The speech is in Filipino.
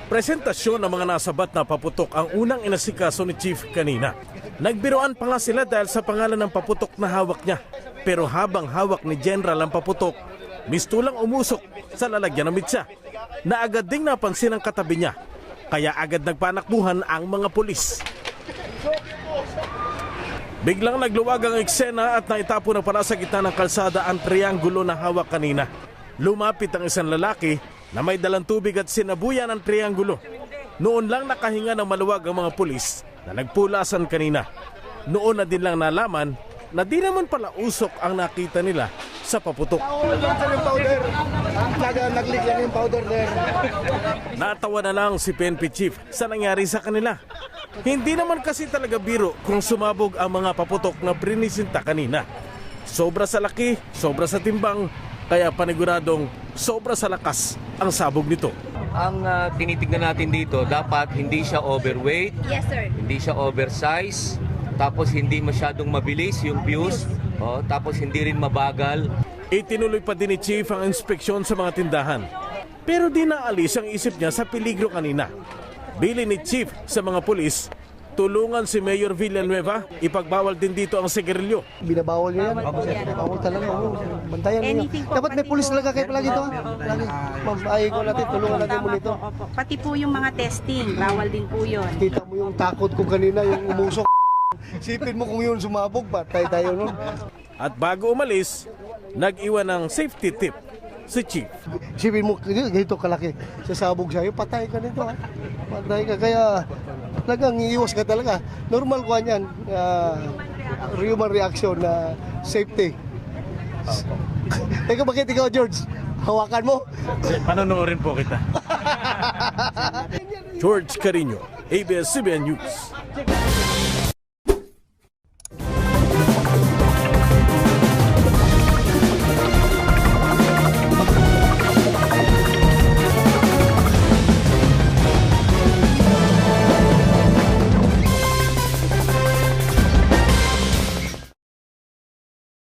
Presentasyon ng mga nasabat na paputok ang unang inasikaso ni Chief kanina. Nagbiroan pa nga sila dahil sa pangalan ng paputok na hawak niya. Pero habang hawak ni General ang paputok, mistulang umusok sa lalagyan ng mitsa na agad ding napansin ang katabi niya. Kaya agad nagpanakbuhan ang mga pulis. Biglang nagluwag ang eksena at naitapo na pala sa gitna ng kalsada ang trianggulo na hawak kanina. Lumapit ang isang lalaki na may dalang tubig at sinabuyan ang trianggulo. Noon lang nakahinga ng maluwag ang mga pulis na nagpulasan kanina. Noon na din lang nalaman na di naman pala usok ang nakita nila sa paputok. Natawa na lang si PNP Chief sa nangyari sa kanila. Hindi naman kasi talaga biro kung sumabog ang mga paputok na prinisinta kanina. Sobra sa laki, sobra sa timbang, kaya paniguradong sobra sa lakas ang sabog nito. Ang tinitignan natin dito, dapat hindi siya overweight, Yes, sir. hindi siya oversize, tapos hindi masyadong mabilis yung fuse, tapos hindi rin mabagal. Itinuloy pa din ni Chief ang inspeksyon sa mga tindahan. Pero di naalis ang isip niya sa peligro kanina. Bili ni Chief sa mga pulis, tulungan si Mayor Villanueva, ipagbawal din dito ang sigarilyo. Binabawal nyo yan. Bawal talaga. Bantayan nyo. Dapat may pulis talaga kayo palagi ito. Ma'am, ay ko natin, tulungan natin mo nito. Pati po yung mga testing, bawal din po yun. Kita mo yung takot ko kanina, yung umusok. Sipin mo kung yun sumabog, patay tayo nun. At bago umalis, nag-iwan ng safety tip si Chief. Sipin mo, ganito kalaki. Sasabog sa'yo, patay ka nito. Ha? Patay ka, kaya talagang iiwas ka talaga. Normal ko yan. Human reaction na safety. Teka, bakit ikaw, George? Hawakan mo? Panonoodin po kita. George Carino, ABS-CBN News.